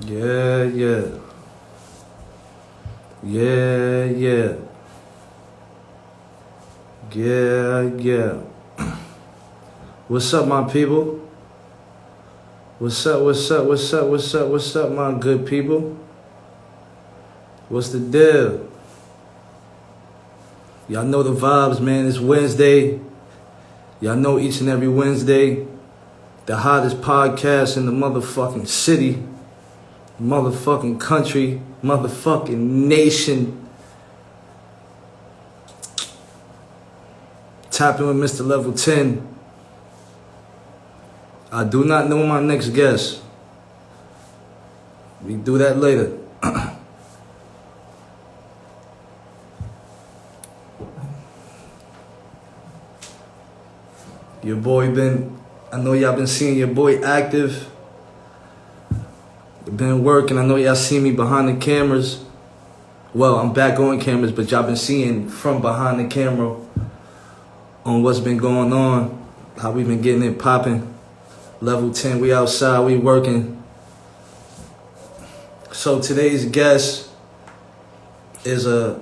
Yeah, yeah. Yeah, yeah. Yeah, yeah. What's up, my people? What's up, what's up, what's up, what's up, what's up, my good people? What's the deal? Y'all know the vibes, man. It's Wednesday. Y'all know each and every Wednesday, the hottest podcast in the motherfucking city, motherfucking country, motherfucking nation. Tapping with Mr. Level 10. I do not know my next guest. We do that later. Your boy I know y'all been seeing your boy active. Been working. I know y'all see me behind the cameras. Well, I'm back on cameras, but y'all been seeing from behind the camera on what's been going on, how we been getting it popping. Level 10, we outside, we working. So today's guest is a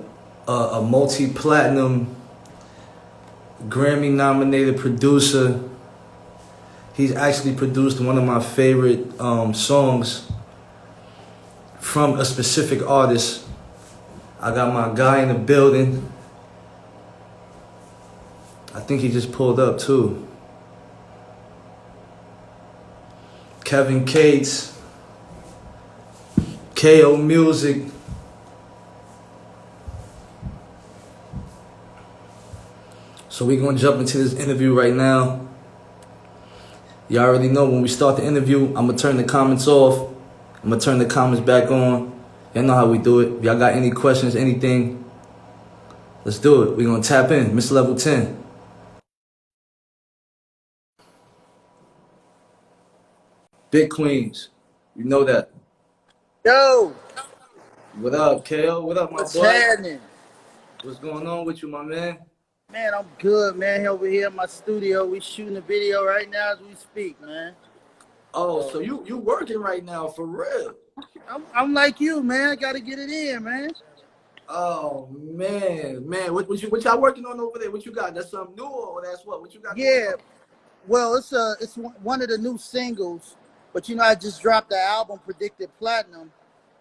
multi-platinum, Grammy-nominated producer. He's actually produced one of my favorite songs from a specific artist. I got my guy in the building. I think he just pulled up too. Kevin Cates, Khao Music. So we're gonna jump into this interview right now. Y'all already know when we start the interview, I'm gonna turn the comments off. I'm gonna turn the comments back on. Y'all know how we do it. If y'all got any questions, anything, let's do it. We're gonna tap in. Mr. Level 10. Big Queens. You know that. Yo, What up, Khao? What up, my what's boy? happening? What's going on with you, my man? Man, I'm good, man. Over here in my studio, we shooting a video right now as we speak, man. Oh, So so you working right now for real? I'm like you, man. I gotta get it in, man. Oh man. What y'all working on over there? What you got? That's something new or that's what? What you got going Yeah, on? well, it's one of the new singles, but I just dropped the album Predicted Platinum,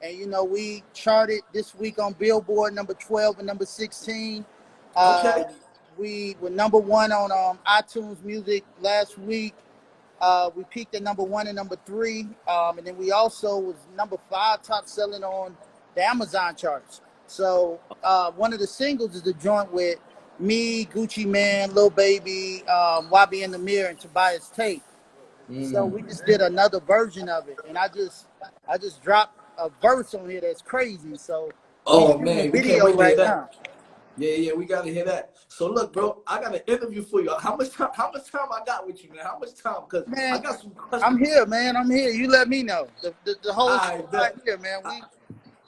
and we charted this week on Billboard number 12 and number 16. Okay. Um, we were number one on iTunes Music last week. We peaked at number one and number three, and then we also was number five top selling on the Amazon charts. So one of the singles is the joint with me, Gucci Man, Lil Baby, YB in the Mirror, and Tobias Tate. So we just did another version of it, and I just dropped a verse on here that's crazy. So we Oh shooting a man, we can't video wait to hear right that. now. Yeah, we gotta hear that. So look, bro, I got an interview for you. How much time I got with you, man? How much time? Cause I Man, got some I'm questions. here, man. I'm here. You let me know. The whole I squad bet. here, man.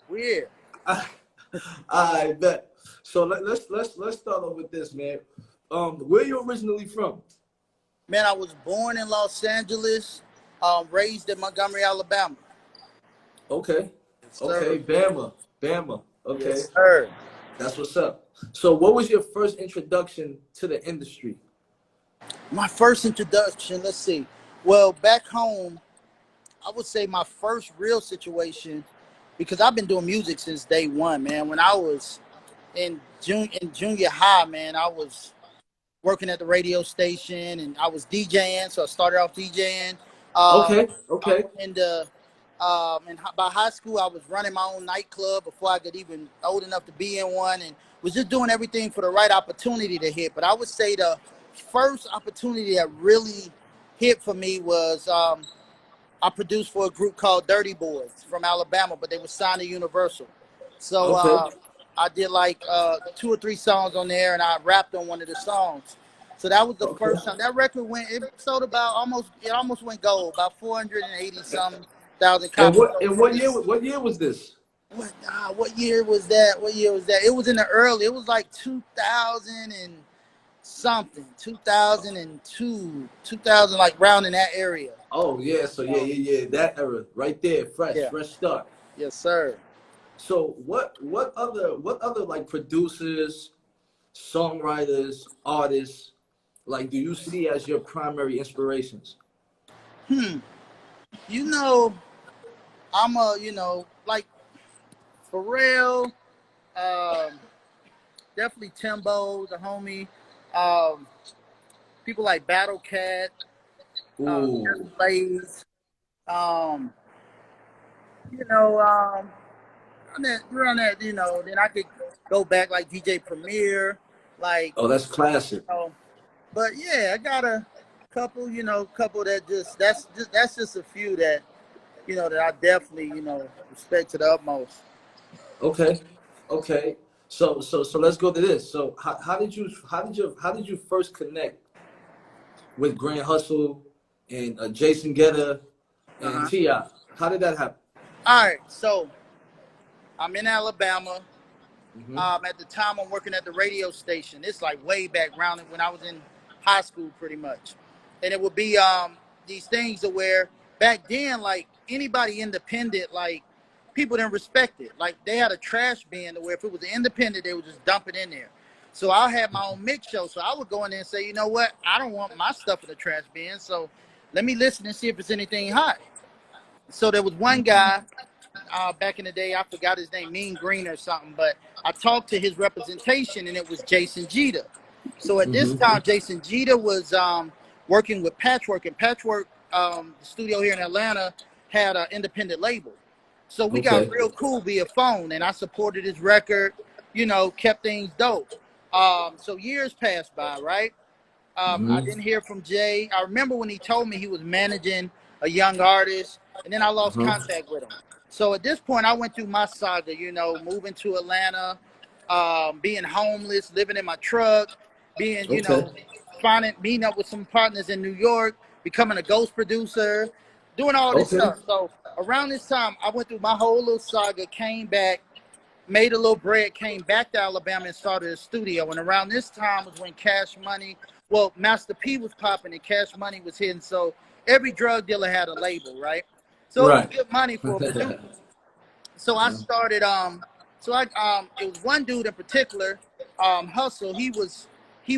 We here. I, I bet. So let's start off with this, man. Where you originally from? Man, I was born in Los Angeles, raised in Montgomery, Alabama. Okay. Yes, sir. Okay, Bama. Okay. Yes, sir. That's what's up. So what was your first introduction to the industry? My first introduction, let's see. Well, back home, I would say my first real situation, because I've been doing music since day one, man. When I was in junior high, man, I was working at the radio station and I was DJing. So I started off DJing. Um, Okay. in the and by high school, I was running my own nightclub before I could even old enough to be in one, and was just doing everything for the right opportunity to hit. But I would say the first opportunity that really hit for me was I produced for a group called Dirty Boys from Alabama, but they were signed to Universal. So Okay. I did like two or three songs on there, and I rapped on one of the songs. So that was the Okay. first time. That record it sold about it almost went gold, about 480 some thousand And copies. what So and for what me, year what year was this? what year was that? What year was that? It was in the early. It was like 2000 and something, 2002, 2000, like round in that area. Oh yeah, so yeah. That era right there, Yeah. fresh start. Yes, sir. So what other like producers, songwriters, artists like do you see as your primary inspirations? You know, I'm a, like Pharrell, um, definitely Timbo, the homie. Um, People like Battle Cat, Just Ooh. Blaze. Um, you know, around that, then I could go back like DJ Premier, like, Oh, that's classic. know, but yeah, I got a couple, couple that that's just a few that, that I definitely, respect to the utmost. Okay. Okay. So let's go to this. So how did you first connect with Grand Hustle and Jason Gedder and Uh-huh. Ti? How did that happen? All right, so I'm in Alabama. Hmm. At the time, I'm working at the radio station. It's like way back around when I was in high school, pretty much. And it would be these things to where back then, like anybody independent, like people didn't respect it. Like they had a trash bin to where if it was independent, they would just dump it in there. So I had my own mix show. So I would go in there and say, you know what? I don't want my stuff in the trash bin. So let me listen and see if it's anything hot. So there was one guy back in the day. I forgot his name, Mean Green or something, but I talked to his representation, and it was Jason Jeter. So at this Hmm. time, Jason Jeter was working with Patchwork, and Patchwork, the studio here in Atlanta, had an independent label. So we got Okay. real cool via phone, and I supported his record, kept things dope. So years passed by, right? I Hmm. didn't hear from Jay. I remember when he told me he was managing a young artist, and then I lost Uh-huh. contact with him. So at this point, I went through my saga, moving to Atlanta, being homeless, living in my truck, being, Okay. meeting up with some partners in New York, becoming a ghost producer, doing all this Okay. stuff. So around this time, I went through my whole little saga, came back, made a little bread, came back to Alabama and started a studio. And around this time was when Cash Money, well, Master P was popping and Cash Money was hitting. So every drug dealer had a label, right? So it was Right. good money for a producer. So I started it was one dude in particular, Hustle. He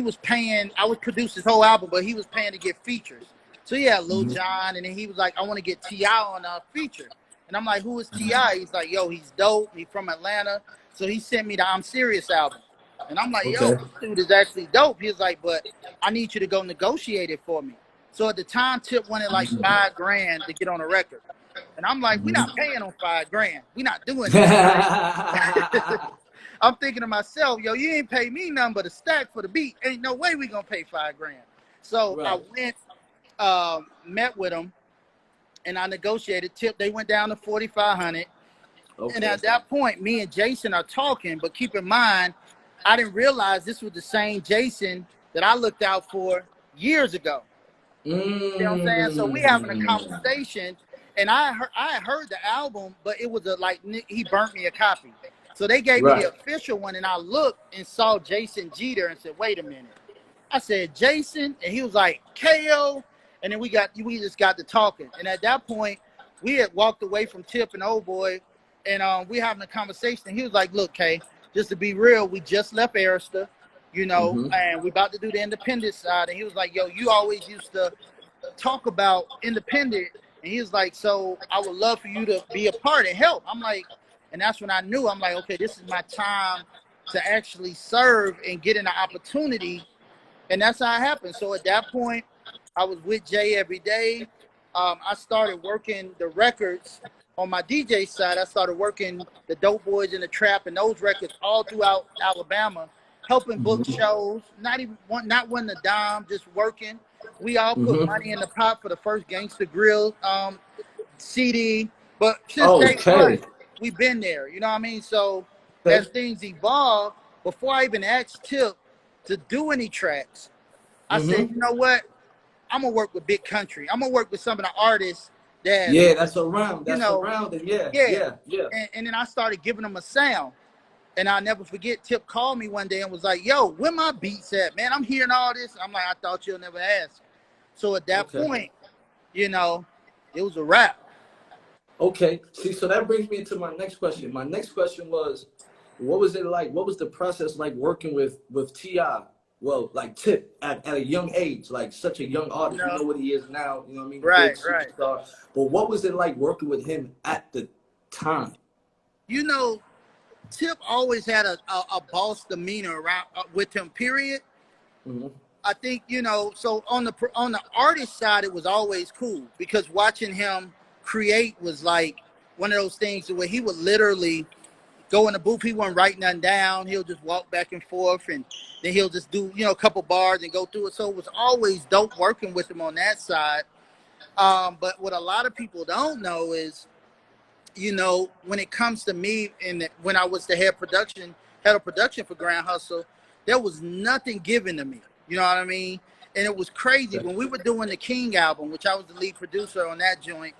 was paying, I would produce his whole album, but he was paying to get features. So yeah, Lil Hmm. Jon, and then he was like, I want to get T.I. on a feature. And I'm like, who is T.I.? He's like, yo, he's dope. He's from Atlanta. So he sent me the I'm Serious album. And I'm like, yo, Okay. this dude is actually dope. He was like, but I need you to go negotiate it for me. So at the time, Tip wanted like $5,000 to get on a record. And I'm like, we're Hmm. not paying on $5,000. We're not doing that, right? I'm thinking to myself, yo, you ain't pay me nothing but a stack for the beat. Ain't no way we gonna pay $5,000. So I Right. went, met with them, and I negotiated. Tip, they went down to 4,500. And Okay. at that point, me and Jason are talking. But keep in mind, I didn't realize this was the same Jason that I looked out for years ago. You know what I'm saying? So we having a Mm. conversation, and I heard the album, but it was like he burnt me a copy. So they gave me the Right. official one, and I looked and saw Jason Jeter and said, "Wait a minute." I said Jason, and he was like KO, and then we just got to talking, and at that point we had walked away from Tip and Old Boy, and we having a conversation. And he was like, "Look, Kay, just to be real, we just left Arista, Hmm. and we about to do the independent side." And he was like, "Yo, you always used to talk about independent." And he was like, "So I would love for you to be a part and help." I'm like, and that's when I knew, I'm like, okay, this is my time to actually serve and get an opportunity. And that's how it happened. So at that point, I was with Jay every day. I started working the records on my DJ side. I started working the Dope Boys and the Trap and those records all throughout Alabama, helping book Hmm. shows. Not winning a dime, just working. We all put Hmm. money in the pot for the first Gangsta Grill CD. But since day one, Okay. we've been there. You know what I mean? So as Okay. things evolve, before I even asked Tip to do any tracks, I said, Hmm. you know what? I'm gonna work with Big Country. I'm gonna work with some of the artists that's, Yeah, that's around. you That's know, around it. Yeah, yeah. yeah, yeah. And then I started giving them a sound. And I'll never forget, Tip called me one day and was like, yo, where my beats at? Man, I'm hearing all this. I'm like, I thought you'll never ask. So at that Okay. point, It was a wrap. Okay. See, so that brings me to my next question. My next question was, what was it like? What was the process like working with Ti? Well, like Tip at a young age, like such a young You artist. We know, know what he is now. You know what I mean? Big right, right. superstar. But what was it like working with him at the time? You know, Tip always had a boss demeanor around with him. Period. Hmm. I think so on the artist side, it was always cool because watching him create was like one of those things where he would literally go in the booth. He wasn't writing nothing down. He'll just walk back and forth, and then he'll just do a couple bars and go through it. So it was always dope working with him on that side. But what a lot of people don't know is, when it comes to me and when I was the head of production for Grand Hustle, there was nothing given to me. You know what I mean? And it was crazy when we were doing the King album, which I was the lead producer on that joint.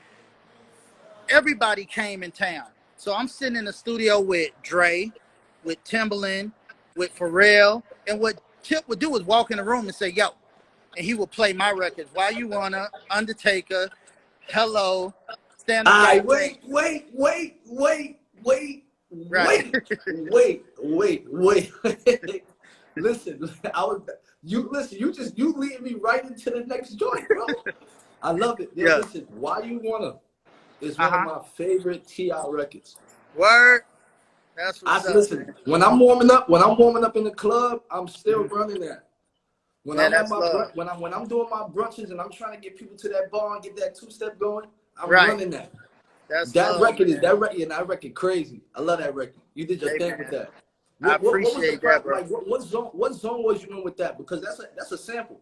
Everybody came in town. So I'm sitting in the studio with Dre, with Timbaland, with Pharrell, and what Tip would do was walk in the room and say, "Yo," and he would play my records. Why You Wanna, Undertaker, Hello, Stand Up I Guy. Right. wait. Listen, you lead me right into the next joint, bro. I love it. Yo, Yeah. listen, Why You Wanna is one of Uh-huh. my favorite T.I. records. Word. That's what's up, Listen, man. when I'm warming up in the club, I'm still running that. When Man, I'm at that's my love. when I'm doing my brunches and I'm trying to get people to that bar and get that two-step going, I'm Right. running that. That's That love, record is man. that record crazy. I love that record. You did your Hey, thing with man. that. I What was the appreciate that, bro. like what zone was you in with that? Because that's a sample,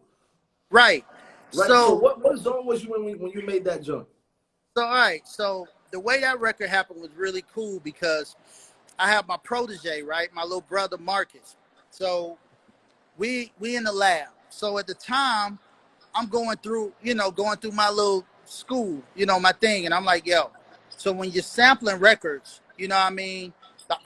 Right. right? So So, what zone was you in when you made that joint? all right. So the way that record happened was really cool because I have my protege, right? My little brother Marcus. So we in the lab. So at the time, I'm going through my little school, my thing, and I'm like, yo. So when you're sampling records, you know what I mean?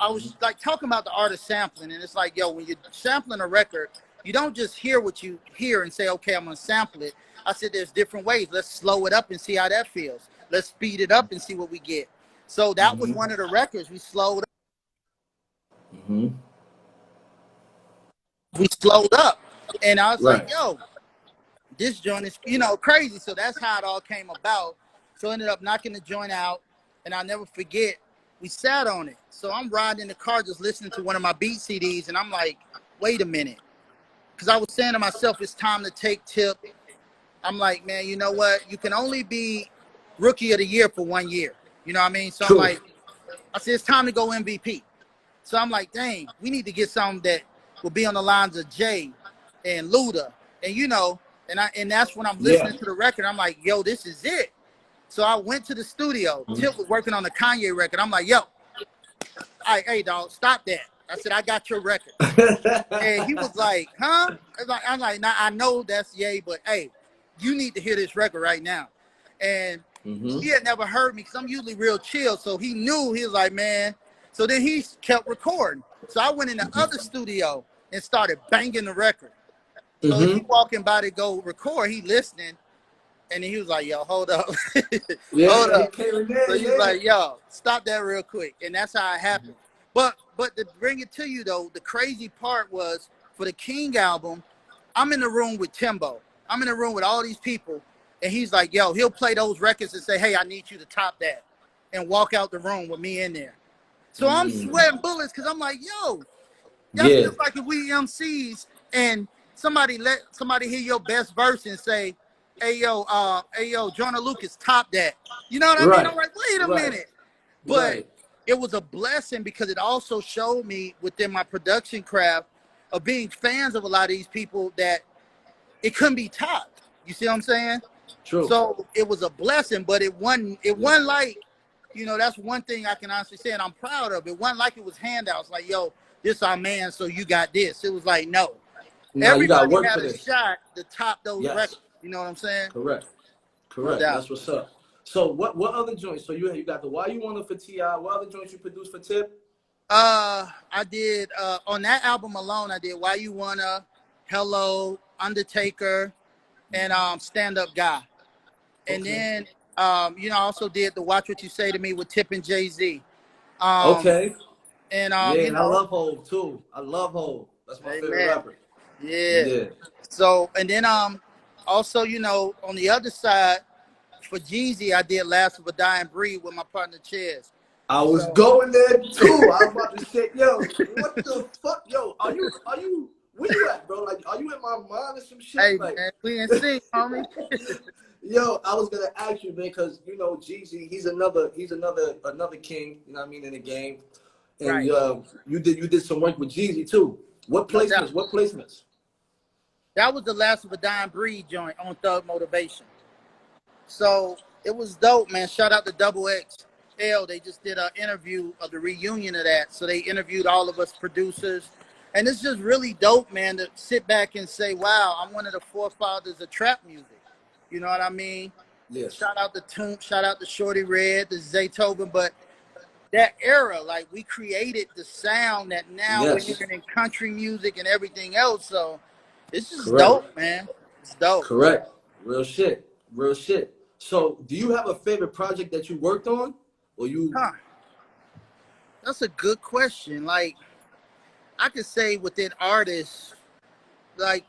I Mhm. was like talking about the art of sampling, and it's like, yo, when you're sampling a record, you don't just hear what you hear and say, okay, I'm gonna sample it. I said, there's different ways. Let's slow it up and see how that feels. Let's speed it up and see what we get. So that was Mhm. one of the records we slowed up. Mhm. We slowed up, and I was like, Right. yo, this joint is crazy. So that's how it all came about. So I ended up knocking the joint out, and I'll never forget, we sat on it. So I'm riding in the car just listening to one of my beat CDs, and I'm like, wait a minute, because I was saying to myself, it's time to take Tip. I'm like, man, you know what, you can only be rookie of the year for 1 year. You know what I mean? So I'm True. like, I said, it's time to go MVP. So I'm like, dang, we need to get something that will be on the lines of Jay and Luda, and and that's when I'm Yeah. listening to the record. I'm like, yo, this is it. So I went to the studio. Mhm. Tip was working on the Kanye record. I'm like, yo, hey, dog, stop that. I said, I got your record. And he was like, huh? I'm like, nah, I know that's Ye, but hey, you need to hear this record right now. And he Mhm. had never heard me because I'm usually real chill. So he knew. He was like, man. So then he kept recording. So I went in the other studio and started banging the record. So as he Mhm. walking by to go record, he listening. And then he was like, yo, hold up. Hold Yeah, he up. came in So there. he's Yeah. like, yo, stop that real quick. And that's how it happened. But to bring it to you though, the crazy part was for the King album, I'm in the room with Timbo. I'm in the room with all these people, and he's like, yo, he'll play those records and say, hey, I need you to top that, and walk out the room with me in there. So I'm Mm. sweating bullets because I'm like, yo, that's Yeah. just like if we MCs and let somebody hear your best verse and say, hey yo, Jonah Lucas, top that. You know what I mean? I'm Right. like, wait a Right. minute. But Right. it was a blessing because it also showed me within my production craft of being fans of a lot of these people that it couldn't be topped. You see what I'm saying? True. So it was a blessing, but it Yeah. wasn't like, that's one thing I can honestly say, and I'm proud of. It wasn't like it was handouts like, yo, this our man, so you got this. It was like, no. Now you got to Everybody work had for a this. shot to top those Yes. records. You know what I'm saying? Correct. No Correct. doubt. That's what's up. So what other joints? So you got the Why You Wanna for Ti. What other joints you produced for Tip? I did on that album alone, I did Why You Wanna, Hello, Undertaker, and Stand Up Guy. And Okay. then You know, I also did the Watch What You Say to Me with Tip and Jay-Z. Okay. And Yeah, you and I know, love Hov too. I love Hov. That's my favorite amen. rapper. Yeah. Yeah. So and then also, you know, on the other side for Jeezy, I did Last of a Dying Breed with my partner Chaz. I was So going there too. I was about to say, yo, what the fuck? Yo, are you where you at, bro? Like, are you in my mind or some shit? hey Like, man, we in sync, homie. yo, I was gonna ask you, man, because you know, Jeezy, he's another king, you know what I mean, in the game. And Right. you did some work with Jeezy too. What No doubt. placements? What placements? That was the Last of a Dying Breed joint on Thug Motivation. So it was dope, man. Shout out to Double XL. They just did an interview of the reunion of that. So they interviewed all of us producers. And it's just really dope, man, to sit back and say, wow, I'm one of the forefathers of trap music. You know what I mean? Yes. Shout out to Toomp, shout out to Shorty Red, to Zaytoven. But that era, like we created the sound that now we're Yes. hearing in country music and everything else. So it's just Correct. dope, man. It's dope. Correct. Real shit. Real shit. So, do you have a favorite project that you worked on, or you? Huh. That's a good question. Like, I could say within artists, like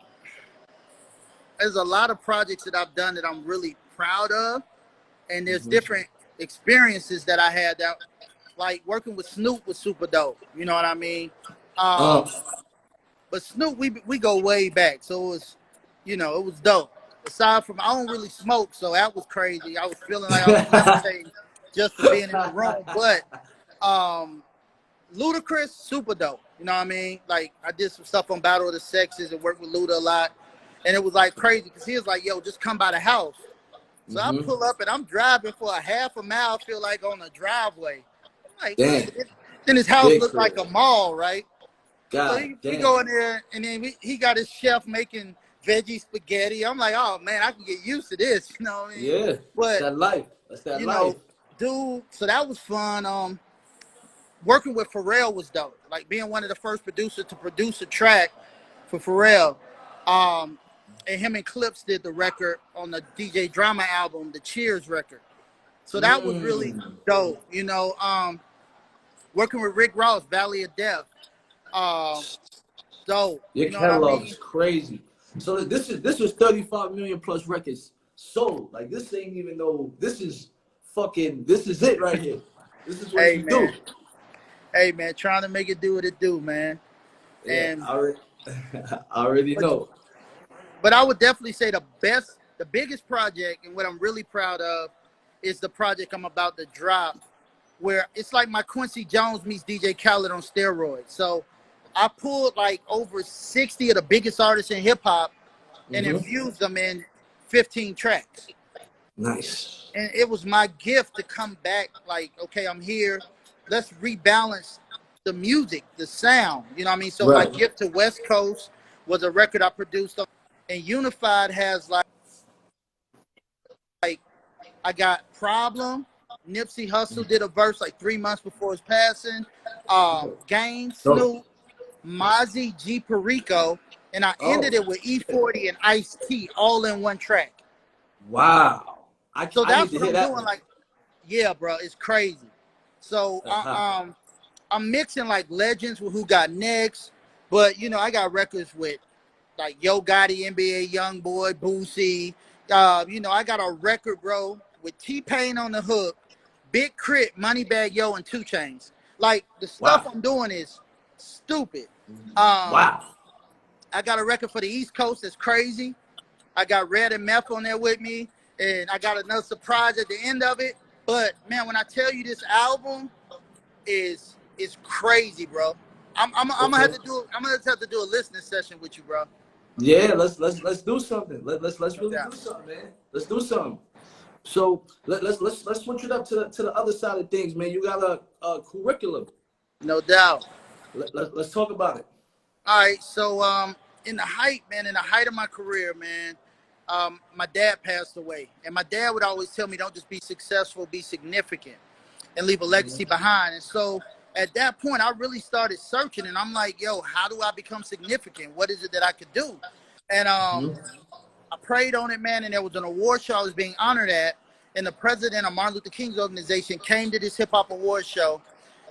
there's a lot of projects that I've done that I'm really proud of, and there's Mhm. different experiences that I had that, like working with Snoop was super dope. You know what I mean? Uh, Um, but Snoop, we go way back, so it was, you know, it was dope. Aside from I don't really smoke, so that was crazy. I was feeling like I was levitating just for being in the room, but um, Ludacris, super dope. You know what I mean? Like I did some stuff on Battle of the Sexes and worked with Luda a lot, and it was like crazy because he was like, "Yo, just come by the house." So I mhm. pull up and I'm driving for a half a mile. I feel like on the driveway. I'm like, Damn. shit. Then his house Big looked like crib. a mall, right? So God he damn. go in there and then he got his chef making veggie spaghetti. I'm like, oh man, I can get used to this. You know what I mean? Yeah. That's But that life. That's that you life. know, dude. So that was fun. Working with Pharrell was dope. Like being one of the first producers to produce a track for Pharrell. Um, and him and Clips did the record on the DJ Drama album, the Cheers record. So that was really Mm. dope. You know, working with Rick Ross, Valley of Death. Um, dope. Your You know what I catalog mean? is crazy. So this was 35 million plus records sold. Like this ain't even no. This is it right here. This is what Hey you do. man. Hey man, trying to make it do what it do, man. Yeah, And I already, I already but know. but I would definitely say the biggest project, and what I'm really proud of, is the project I'm about to drop, where it's like my Quincy Jones meets DJ Khaled on steroids. So I pulled like over 60 of the biggest artists in hip hop and Hmm. infused them in 15 tracks. Nice. And it was my gift to come back like, okay, I'm here. Let's rebalance the music, the sound. You know what I mean? So my Right. gift to West Coast was a record I produced on, and Unified has like I got Problem. Nipsey Hussle did a verse like 3 months before his passing. Game, So, Snoop, Mozzie, G Perico, and I ended oh, it with E40 and Ice T all in one track. wow. So I need that's to what hear I'm that doing. one. Like, yeah, bro, it's crazy. So Uh-huh. I'm mixing like legends with who got next, but you know I got records with like Yo Gotti, NBA YoungBoy, Boosie. You know I got a record, bro, with T Pain on the hook, Big Crit, Moneybag Yo, and Two Chains. Like the stuff Wow. I'm doing is stupid. Um, Wow. I got a record for the East Coast that's crazy. I got Red and Meth on there with me, and I got another surprise at the end of it. But man, when I tell you this album is crazy, bro. I'm gonna have Okay. to do I'm gonna have to do a listening session with you, bro. Yeah, let's do something. Let's No really do doubt. something, man. Let's do something. So let's switch it up to the other side of things, man. You got a curriculum. No doubt. Let's talk about it. All right, so in the height, man, in the height of my career, man, my dad passed away, and my dad would always tell me, "Don't just be successful, be significant, and leave a legacy Mm-hmm. behind." And so at that point, I really started searching, and I'm like, "Yo, how do I become significant? What is it that I could do?" And Mm-hmm. I prayed on it, man, and there was an award show I was being honored at, and the president of Martin Luther King's organization came to this hip hop award show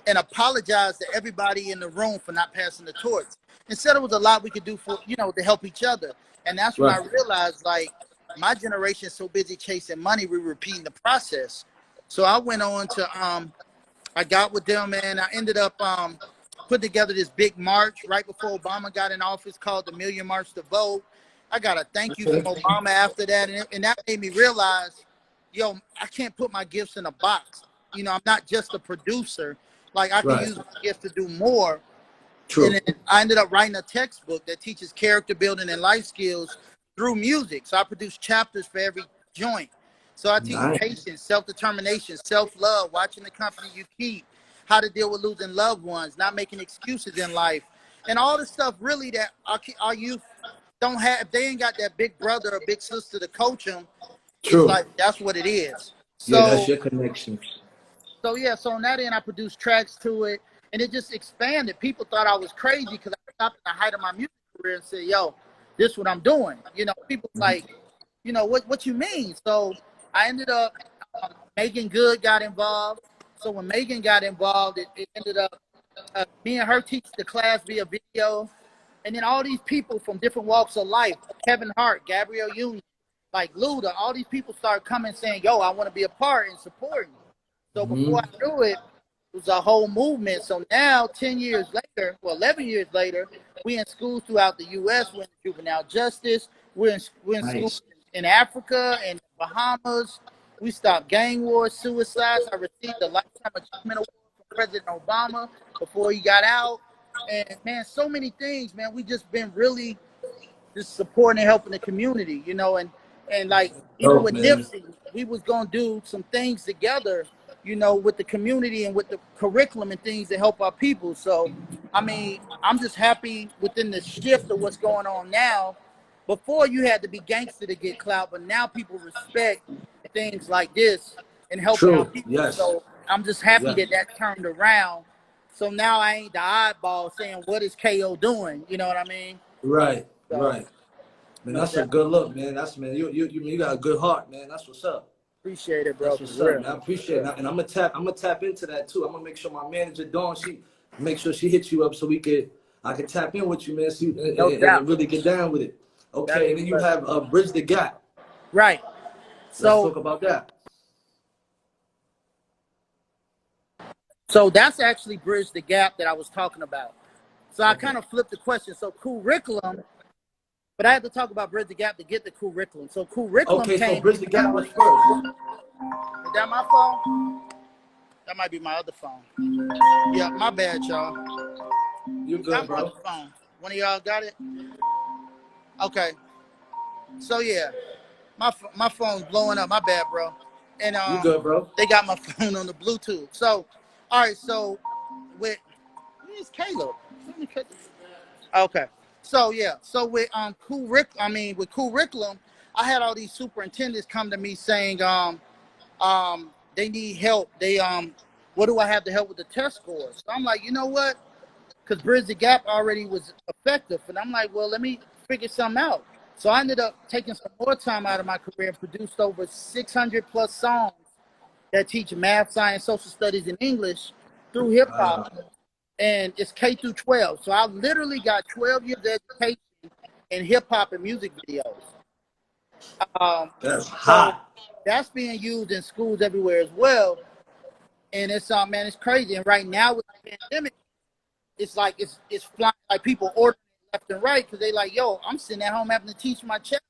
and apologized to everybody in the room for not passing the torch. And said it was a lot we could do for, to help each other. And that's when I Right. realized, like, my generation's so busy chasing money, we're repeating the process. So I went on to I got with them, and I ended up putting together this big march right before Obama got in office called the Million March to Vote. I got a thank you from Obama after that, and that made me realize, yo, I can't put my gifts in a box. I'm not just a producer. Like, I can Right. use my gifts to do more. True. And then I ended up writing a textbook that teaches character building and life skills through music. So I produce chapters for every joint. So I teach Nice. patience, self-determination, self-love, watching the company you keep, how to deal with losing loved ones, not making excuses in life, and all the stuff really that our youth don't have. If they ain't got that big brother or big sister to coach them, it's True. like that's what it is. Yeah, that's So your connection. so on that end, I produced tracks to it, and it just expanded. People thought I was crazy because I stopped at the height of my music career and said, "Yo, this is what I'm doing." People like, what you mean? So I ended up Megan Good got involved. So when Megan got involved, it ended up me and her teach the class via video, and then all these people from different walks of life, Kevin Hart, Gabrielle Union, like Luda, all these people started coming saying, "Yo, I want to be a part and support you." So before I knew it, it was a whole movement. So now, 10 years later, 11 years later, we in schools throughout the U.S. We're in juvenile justice. We're in schools Nice. in Africa and Bahamas. We stopped gang wars, suicides. I received a Lifetime Achievement Award from President Obama before he got out. And, man, so many things, man. We just been really just supporting and helping the community, and like even Dope, with man. Nipsey, we was gonna do some things together, with the community and with the curriculum and things to help our people. So, I mean, I'm just happy within the shift of what's going on now. Before you had to be gangster to get clout, but now people respect things like this and helping our True. people. Yes. So I'm just happy Yes. that turned around. So now I ain't the oddball saying what is KO doing. You know what I mean? Right. So Right. Man, no that's a doubt. good look, man. That's man. You got a good heart, man. That's what's up. Appreciate it, bro. That's For what's up, real. man. I appreciate it. And I'm gonna tap into that too. I'm gonna make sure my manager Dawn, she make sure she hits you up so I can tap in with you, man. See, No and doubt. really get down with it. That'd Okay, be and then you blessed. have Bridge the Gap. Right. Let's So talk about that. so that's actually bridged the gap that I was talking about. So I Okay. kind of flipped the question. So curriculum, but I had to talk about bridge the gap to get the curriculum. So curriculum Okay, so came. Bridge the Gap was first. Is that my phone? That might be my other phone. Yeah, my bad, y'all. You Got good, my other bro? phone. One of y'all got it? Okay. So yeah, my phone's blowing up. My bad, bro. And You good, bro? they got my phone on the Bluetooth. So, all right. So with where's Caleb? Okay. So yeah. So with with curriculum, I had all these superintendents come to me saying they need help. What do I have to help with the test scores? So I'm like, you know what? Because Bridge the Gap already was effective. And I'm like, well, let me figure something out. So I ended up taking some more time out of my career and produced over 600 plus songs that teach math, science, social studies, and English through hip hop. And it's K through 12. So I literally got 12 years of education in hip hop and music videos. That's So hot. that's being used in schools everywhere as well. And it's man, it's crazy. And right now with the pandemic, it's like it's flying, like people ordering left and right because they like, yo, I'm sitting at home having to teach my child.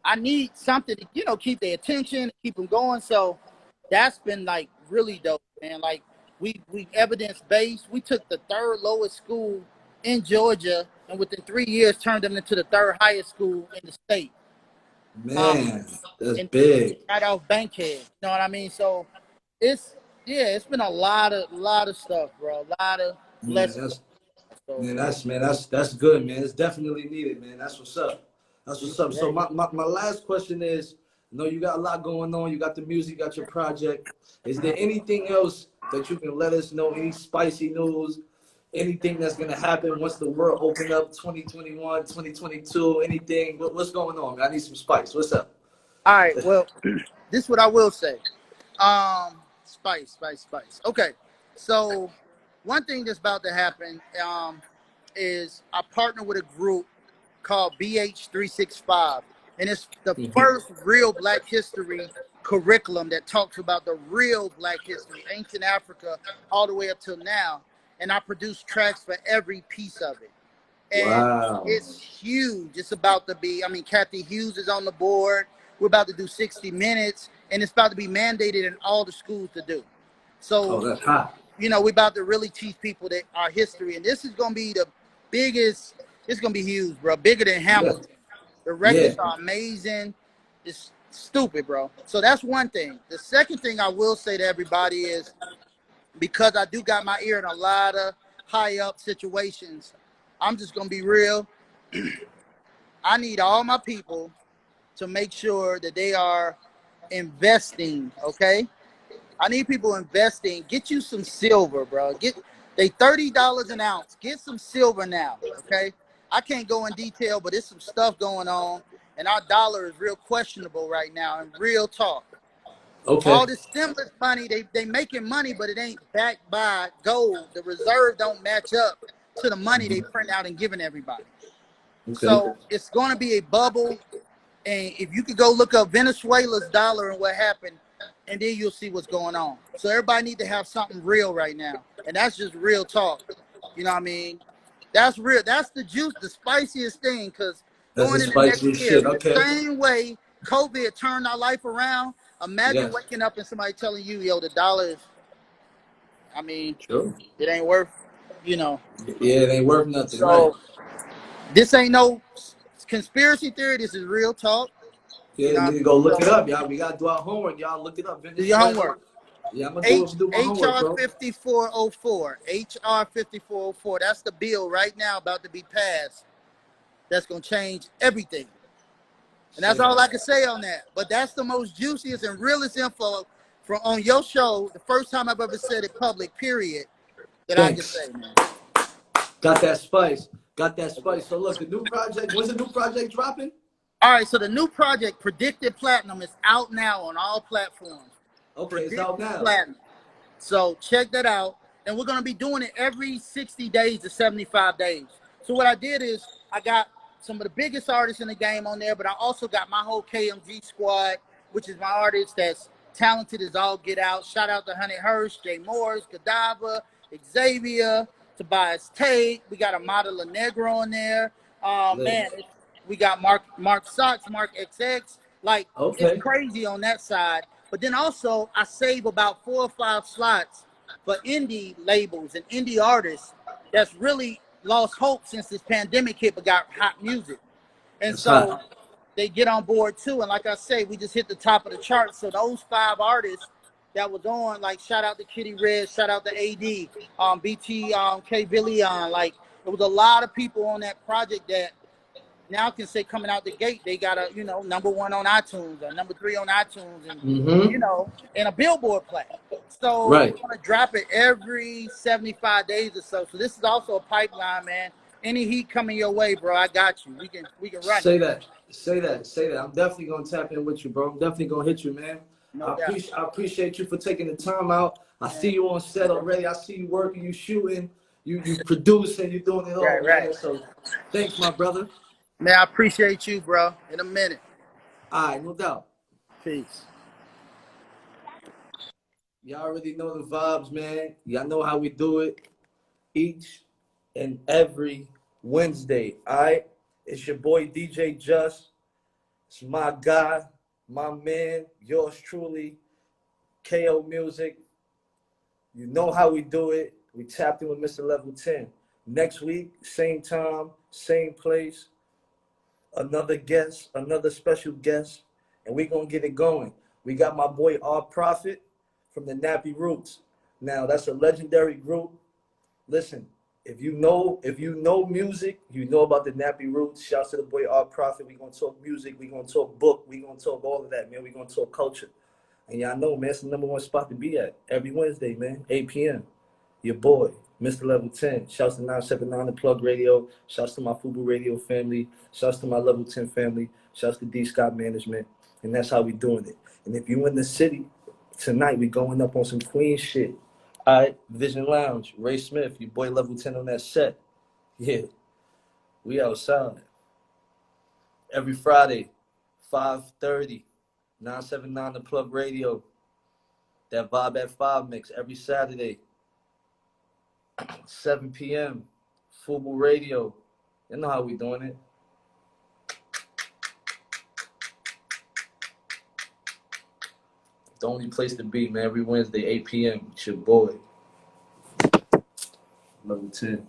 I need something to keep their attention, keep them going. So that's been like really dope, man. Like we evidence based. We took the third lowest school in Georgia, and within 3 years turned them into the third highest school in the state. Man, that's And big. right off Bankhead. You know what I mean? So it's it's been a lot of stuff, bro. A lot of Man, blessings. that's So that's good, man. It's definitely needed, man. That's what's up. That's what's up. So appreciate it. my last question is, you got a lot going on. You got the music, you got your project. Is there anything else that you can let us know? Any spicy news? Anything that's gonna happen once the world open up 2021, 2022, anything? What's going on, man? I need some spice. What's up? All right. Well, this is what I will say. Spice. Okay. So one thing that's about to happen is I partner with a group called BH365, and it's the first real Black history curriculum that talks about the real Black history, ancient Africa, all the way up till now. And I produce tracks for every piece of it. And Wow. it's huge. It's about to be, I mean, Kathy Hughes is on the board. We're about to do 60 Minutes, and it's about to be mandated in all the schools to do. Oh, So, that's hot. you know, we're about to really teach people that our history, and this is going to be the biggest, it's going to be huge, bro, bigger than Yeah. Hamilton. The Yeah. records are amazing. It's stupid, bro. So that's one thing. The second thing I will say to everybody is, because I do got my ear in a lot of high up situations, I'm just going to be real. I need all my people to make sure that they are investing, okay? I need people investing. Get you some silver, bro. They $30 an ounce. Get some silver now, okay? I can't go in detail, but there's some stuff going on, and our dollar is real questionable right now, and real talk. Okay. All this stimulus money, they making money, but it ain't backed by gold. The reserve don't match up to the money they print out and giving everybody. Okay. So it's going to be a bubble. And if you could go look up Venezuela's dollar and what happened, and then you'll see what's going on. So everybody need to have something real right now. And that's just real talk. You know what I mean? That's real. That's the juice, the spiciest thing, because That's the going into next spiciest year, shit. the Okay. same way COVID turned our life around, imagine Yes. waking up and somebody telling you, yo, the dollar is, I mean, True. it ain't worth, you know. Yeah, it ain't worth nothing, right? So this ain't no conspiracy theory. This is real talk. You Yeah, know you what need I to go mean? look it So up, y'all. We gotta do our homework, y'all. Look it up. do your Venezuela. homework. Yeah, I'm gonna H do my homework, HR bro. 5404. HR 5404. That's the bill right now about to be passed. That's gonna change everything. And that's Say all that. I can say on that. But that's the most juiciest and realest info from on your show. The first time I've ever said it public, period, that I can Thanks. say, man. Got that spice. Got that spice. So look, the new project. When's the new project dropping? All right, so the new project, Predicted Platinum, is out now on all platforms. Okay, it's out Predicted now. Platinum. So check that out. And we're going to be doing it every 60 days to 75 days. So what I did is I got some of the biggest artists in the game on there, but I also got my whole KMG squad, which is my artist that's talented as all get out. Shout out to Honey Hirsch, Jay Morris, Godiva, Xavier, Tobias Tate. We got a model of Negro on there. Lit. Man, we got Mark Socks, Mark XX. Like, it's Okay. crazy on that side. But then also, I save about 4 or 5 slots for indie labels and indie artists that's really lost hope since this pandemic hit but got hot music. And That's so hot. they get on board too. And like I say, we just hit the top of the charts. So those 5 artists that was on, like shout out to Kitty Red, shout out to AD, BT, K Villion. Like, there was a lot of people on that project that now can say coming out the gate they got a #1 on iTunes or #3 on iTunes, and Mm-hmm. and a Billboard play. So Right. we're gonna drop it every 75 days or so. So this is also a pipeline, man. Any heat coming your way, bro, I got you. We can run it. Say that. Say that. Say that. I'm definitely gonna tap in with you, bro. I'm definitely gonna hit you, man. No doubt, I appreciate you for taking the time out. I see man. you on set already. I see you working, you shooting, you producing, you doing it all, Right. man. So thanks, my brother. Man, I appreciate you, bro. In a minute. All right, no doubt. Peace. Y'all already know the vibes, man. Y'all know how we do it each and every Wednesday. All right, it's your boy DJ Just. It's my guy, my man, yours truly, KO Music. You know how we do it. We tapped in with Mr. Level 10. Next week, same time, same place, another guest, another special guest, and we're going to get it going. We got my boy R Prophet from the Nappy Roots. Now, that's a legendary group. Listen, if you know music, you know about the Nappy Roots. Shouts to the boy R Prophet. We're going to talk music. We're going to talk book. We're going to talk all of that, man. We're going to talk culture. And y'all know, man, it's the #1 spot to be at every Wednesday, man, 8 p.m. Your boy, Mr. Level 10. Shouts to 979 The Plug Radio. Shouts to my Fubu Radio family. Shouts to my Level 10 family. Shouts to D Scott Management. And that's how we doing it. And if you in the city, tonight we going up on some Queen shit. All right, Vision Lounge, Ray Smith, your boy Level 10 on that set. Yeah, we outside. Every Friday, 5:30, 979 The Plug Radio. That Vibe at 5 mix every Saturday, 7 p.m. Fubu Radio. You know how we doing it. The only place to be, man. Every Wednesday, 8 p.m. It's your boy, Level 10.